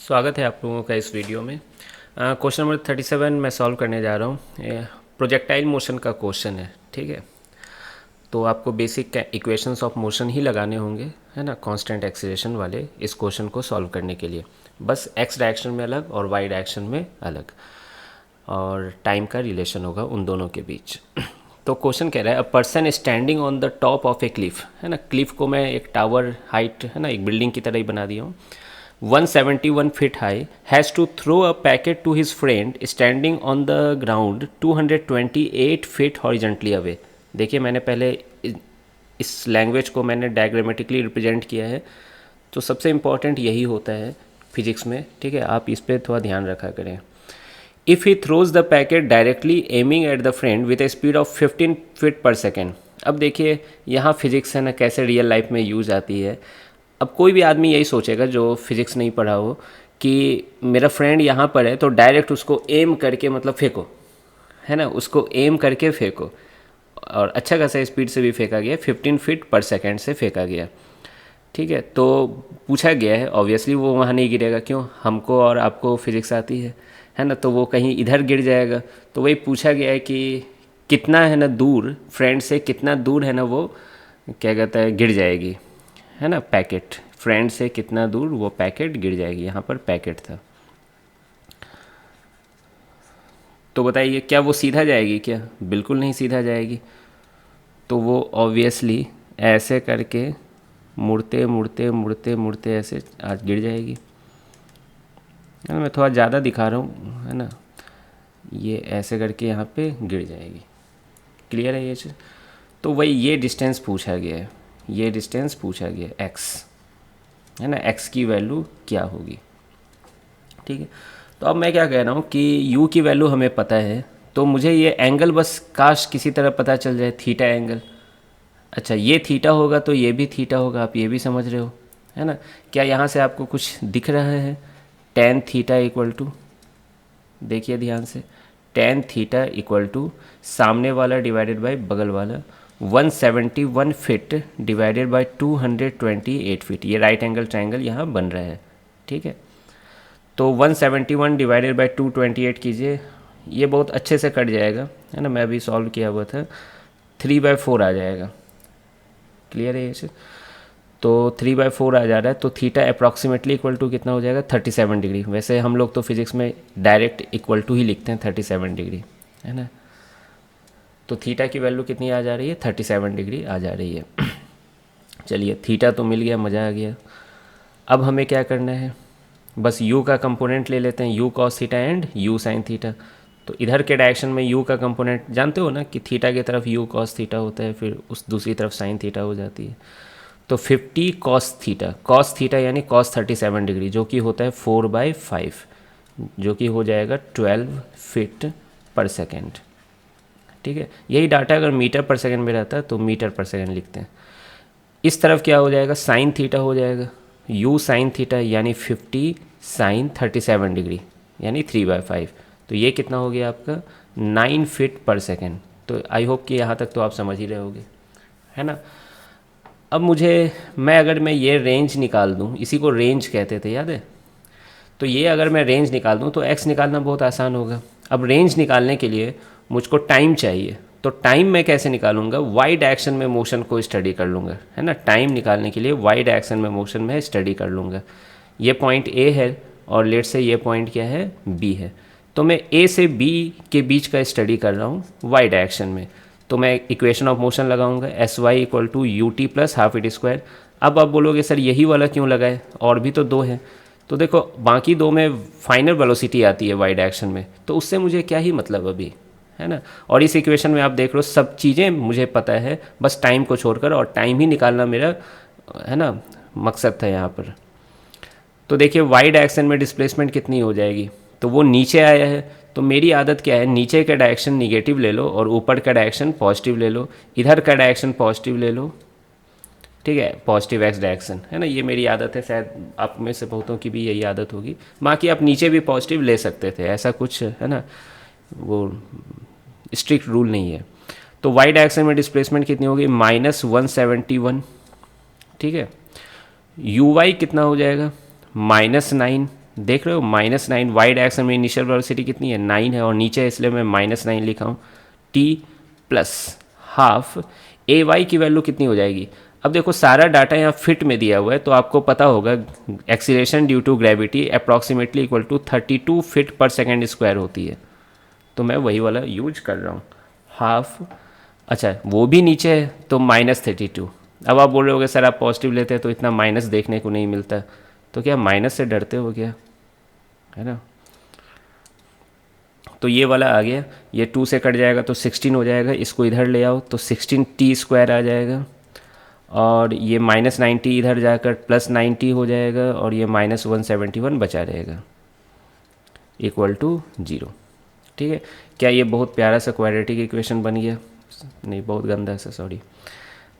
स्वागत है आप लोगों का इस वीडियो में। क्वेश्चन नंबर 37 मैं सॉल्व करने जा रहा हूँ। प्रोजेक्टाइल मोशन का क्वेश्चन है, ठीक है। तो आपको बेसिक इक्वेशंस ऑफ मोशन ही लगाने होंगे, है ना, कांस्टेंट एक्सीलरेशन वाले इस क्वेश्चन को सॉल्व करने के लिए। बस एक्स डायरेक्शन में अलग और वाई डायरेक्शन में अलग, और टाइम का रिलेशन होगा उन दोनों के बीच। तो क्वेश्चन कह रहा है a person standing on the top of A Cliff, है ना। क्लिफ को मैं एक टावर हाइट, है ना, एक बिल्डिंग की तरह ही बना दिया हूँ। 171 feet high, has to throw a packet to his friend standing on the ground 228 feet horizontally away। देखिए मैंने पहले इस लैंग्वेज को मैंने डायग्रामेटिकली रिप्रेजेंट किया है, तो सबसे इम्पॉर्टेंट यही होता है फिजिक्स में, ठीक है। आप इस पर थोड़ा ध्यान रखा करें। If he throws the packet directly aiming at the friend with A speed of 15 feet per second. अब देखिए यहाँ फिजिक्स है ना कैसे रियल लाइफ में यूज आती है। अब कोई भी आदमी यही सोचेगा जो फिज़िक्स नहीं पढ़ा हो कि मेरा फ्रेंड यहाँ पर है तो डायरेक्ट उसको एम करके मतलब फेंको, है ना, उसको एम करके फेंको। और अच्छा खासा स्पीड से भी फेंका गया, 15 फीट पर सेकेंड से फेंका गया, ठीक है। तो पूछा गया है, ऑब्वियसली वो वहाँ नहीं गिरेगा, क्यों, हमको और आपको फिज़िक्स आती है ना, तो वो कहीं इधर गिर जाएगा। तो वही पूछा गया है कि कितना है ना दूर, फ्रेंड से कितना दूर है ना वो क्या कहता है गिर जाएगी, है ना, पैकेट। फ्रेंड से कितना दूर वो पैकेट गिर जाएगी, यहाँ पर पैकेट था। तो बताइए क्या वो सीधा जाएगी क्या? बिल्कुल नहीं सीधा जाएगी। तो वो ऑब्वियसली ऐसे करके मुड़ते मुड़ते मुड़ते मुड़ते ऐसे आज गिर जाएगी, है ना। मैं थोड़ा ज़्यादा दिखा रहा हूँ, है ना, ये ऐसे करके यहाँ पे गिर जाएगी। क्लियर है ये चीज़? तो वही ये डिस्टेंस पूछा गया है, ये डिस्टेंस पूछा गया है एक्स, है ना, एक्स की वैल्यू क्या होगी, ठीक है। तो अब मैं क्या कह रहा हूँ कि यू की वैल्यू हमें पता है, तो मुझे ये एंगल बस काश किसी तरह पता चल जाए, थीटा एंगल। अच्छा ये थीटा होगा तो ये भी थीटा होगा, आप ये भी समझ रहे हो, है ना। क्या यहाँ से आपको कुछ दिख रहा है? टेन थीटा इक्वल टू, देखिए ध्यान से, टेन थीटा इक्वल टू सामने वाला डिवाइडेड बाय बगल वाला 171 फीट डिवाइडेड बाय 228 फीट। ये राइट एंगल ट्रायंगल यहाँ बन रहा है, ठीक है। तो 171 डिवाइडेड बाय 228 कीजिए, ये बहुत अच्छे से कट जाएगा, है ना, मैं अभी सॉल्व किया हुआ था। 3/4 आ जाएगा। क्लियर है ये चीज़? तो 3/4 आ जा रहा है, तो थीटा अप्रॉक्सीमेटली इक्वल टू कितना हो जाएगा? 37 डिग्री। वैसे हम लोग तो फिजिक्स में डायरेक्ट इक्वल टू ही लिखते हैं, 37 डिग्री, है ना। तो थीटा की वैल्यू कितनी आ जा रही है? 37 डिग्री आ जा रही है। चलिए थीटा तो मिल गया, मज़ा आ गया। अब हमें क्या करना है, बस u का कंपोनेंट ले लेते हैं, u cos theta and u sin theta. तो इधर के डायरेक्शन में u का कंपोनेंट जानते हो ना कि थीटा की तरफ u cos थीटा होता है, फिर उस दूसरी तरफ sin थीटा हो जाती है। तो 50 cos थीटा यानी cos 37 डिग्री, जो कि होता है 4/5, जो कि हो जाएगा 12 फीट पर सेकेंड, ठीक है। यही डाटा अगर मीटर पर सेकेंड में रहता है तो मीटर पर सेकेंड लिखते हैं। इस तरफ क्या हो जाएगा? साइन थीटा हो जाएगा, u साइन थीटा यानी 50 साइन 37 डिग्री यानी 3/5। तो ये कितना हो गया आपका? 9 फीट पर सेकेंड। तो आई होप कि यहाँ तक तो आप समझ ही रहे होगे, है ना। अब अगर मैं ये रेंज निकाल दूँ, इसी को रेंज कहते थे, याद है। तो ये अगर मैं रेंज निकाल दूँ तो x निकालना बहुत आसान होगा। अब रेंज निकालने के लिए मुझको टाइम चाहिए, तो टाइम मैं कैसे निकालूंगा? वाई डायरेक्शन में मोशन को स्टडी कर लूँगा, है ना। टाइम निकालने के लिए वाई डायरेक्शन में मोशन में स्टडी कर लूँगा। ये पॉइंट ए है और लेट से ये पॉइंट क्या है? बी है। तो मैं ए से बी के बीच का स्टडी कर रहा हूँ वाई डायरेक्शन में। तो मैं इक्वेशन ऑफ मोशन लगाऊंगा, S Y equal to U T plus half at square. अब आप बोलोगे सर यही वाला क्यों लगाए, और भी तो दो है। तो देखो बाकी दो में फाइनल वेलोसिटी आती है वाई डायरेक्शन में, तो उससे मुझे क्या ही मतलब अभी, है ना। और इस इक्वेशन में आप देख लो सब चीज़ें मुझे पता है, बस टाइम को छोड़कर, और टाइम ही निकालना मेरा, है ना, मकसद था यहाँ पर। तो देखिए वाई डायरेक्शन में डिस्प्लेसमेंट कितनी हो जाएगी? तो वो नीचे आया है, तो मेरी आदत क्या है, नीचे का डायरेक्शन निगेटिव ले लो और ऊपर का डायरेक्शन पॉजिटिव ले लो। इधर का डायरेक्शन पॉजिटिव ले लो, ठीक है, पॉजिटिव एक्स डायरेक्शन, है ना। ये मेरी आदत है, शायद आप में से बहुतों की भी यही आदत होगी। बाकी आप नीचे भी पॉजिटिव ले सकते थे, ऐसा कुछ, है ना, वो स्ट्रिक्ट रूल नहीं है। तो वाई डायरेक्शन में डिस्प्लेसमेंट कितनी होगी? -171, ठीक है। यू वाई कितना हो जाएगा? -9, देख रहे हो -9 वाई डायरेक्शन में इनिशियल वेलोसिटी कितनी है 9 है, और नीचे है इसलिए मैं -9 लिखा हूँ। टी प्लस हाफ ए वाई की वैल्यू कितनी हो जाएगी। अब देखो सारा डाटा यहाँ फिट में दिया हुआ है तो आपको पता होगा acceleration due to gravity approximately equal to 32 feet per second square होती है, तो मैं वही वाला यूज कर रहा हूँ हाफ। अच्छा वो भी नीचे है तो -32। अब आप बोल रहे होगे सर आप पॉजिटिव लेते हैं तो इतना माइनस देखने को नहीं मिलता, तो क्या माइनस से डरते हो क्या, है ना। तो ये वाला आ गया, ये 2 से कट जाएगा तो 16 हो जाएगा, इसको इधर ले आओ तो 16t² आ जाएगा, और ये -90 इधर जाकर +90 हो जाएगा, और ये -171 बचा रहेगा इक्वल टू 0। ठीक है, क्या ये बहुत प्यारा सा क्वाड्रेटिक इक्वेशन बन गया, नहीं बहुत गंदा सा, सॉरी।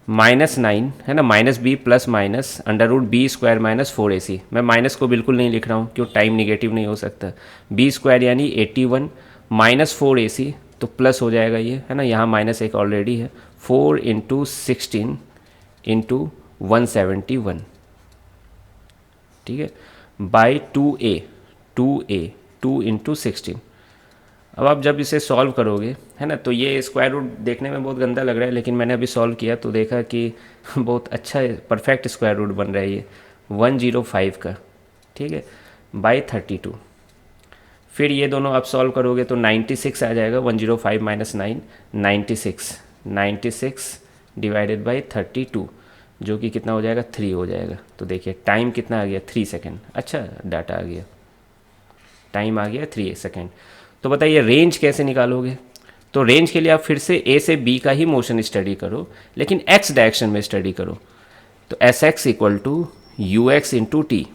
-9 है ना, -b plus minus √b² -4ac, मैं माइनस को बिल्कुल नहीं लिख रहा हूँ क्यों, टाइम निगेटिव नहीं हो सकता। b² यानी 81 -4ac तो प्लस हो जाएगा ये, है ना, यहाँ -1 ऑलरेडी है, 4 × 16 × 171, ठीक है, बाई 2a 2 × 16। अब आप जब इसे सॉल्व करोगे, है ना, तो ये स्क्वायर रूट देखने में बहुत गंदा लग रहा है, लेकिन मैंने अभी सॉल्व किया तो देखा कि बहुत अच्छा परफेक्ट स्क्वायर रूट बन रहा है ये 105 का, ठीक है, बाई 32। फिर ये दोनों आप सॉल्व करोगे तो 96 आ जाएगा, 105 - 9 96 डिवाइडेड बाई 32, जो कि कितना हो जाएगा 3 हो जाएगा। तो देखिए टाइम कितना आ गया 3 सेकेंड, अच्छा डाटा आ गया, टाइम आ गया 3 सेकेंड। तो बताइए रेंज कैसे निकालोगे। तो रेंज के लिए आप फिर से ए से बी का ही मोशन स्टडी करो, लेकिन एक्स डायरेक्शन में स्टडी करो। तो Sx equal to ux into T,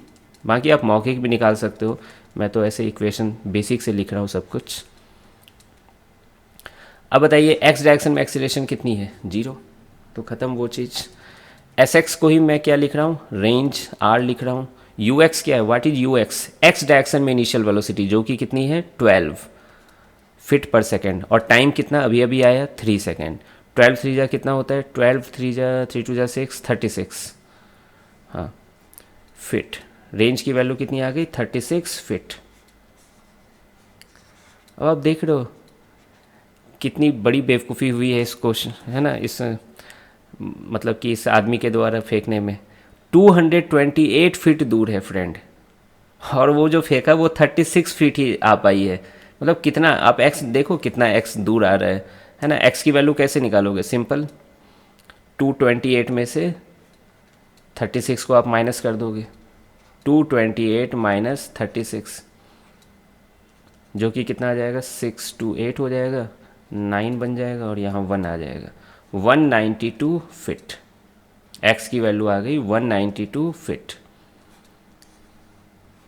बाकी आप मौखिक भी निकाल सकते हो, मैं तो ऐसे इक्वेशन बेसिक से लिख रहा हूँ सब कुछ। अब बताइए एक्स डायरेक्शन में एक्सीलरेशन कितनी है 0, तो ख़त्म वो चीज़। Sx को ही मैं क्या लिख रहा हूँ, रेंज r लिख रहा हूँ। ux क्या है, what is ux, x direction में इनिशियल वेलोसिटी जो कि कितनी है 12 फीट पर सेकेंड, और टाइम कितना अभी अभी आया 3 सेकेंड। 12 3 जा कितना होता है, 12 3 जा 3 2 जा 6 36, हाँ फिट। रेंज की वैल्यू कितनी आ गई 36 फिट। अब आप देख रहे हो कितनी बड़ी बेवकूफ़ी हुई है इस क्वेश्चन, है ना, इस मतलब कि इस आदमी के द्वारा फेंकने में। 228 फीट दूर है फ्रेंड, और वो जो फेंका वो 36 फीट ही आ पाई है। मतलब कितना, आप एक्स देखो कितना एक्स दूर आ रहा है ना। एक्स की वैल्यू कैसे निकालोगे, सिंपल 228 में से 36 को आप माइनस कर दोगे, 228 - 36 जो कि कितना आ जाएगा 628 हो जाएगा, 9 बन जाएगा, और यहाँ 1 आ जाएगा, 192 फिट। एक्स की वैल्यू आ गई 192 फिट।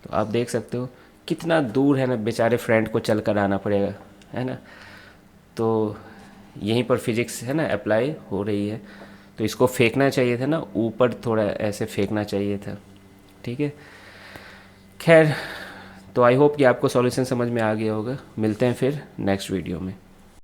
तो आप देख सकते हो कितना दूर है ना, बेचारे फ्रेंड को चल कर आना पड़ेगा, है ना। तो यहीं पर फिजिक्स है ना अप्लाई हो रही है। तो इसको फेंकना चाहिए था ना ऊपर, थोड़ा ऐसे फेंकना चाहिए था, ठीक है। खैर, तो आई होप कि आपको सॉल्यूशन समझ में आ गया होगा। मिलते हैं फिर नेक्स्ट वीडियो में।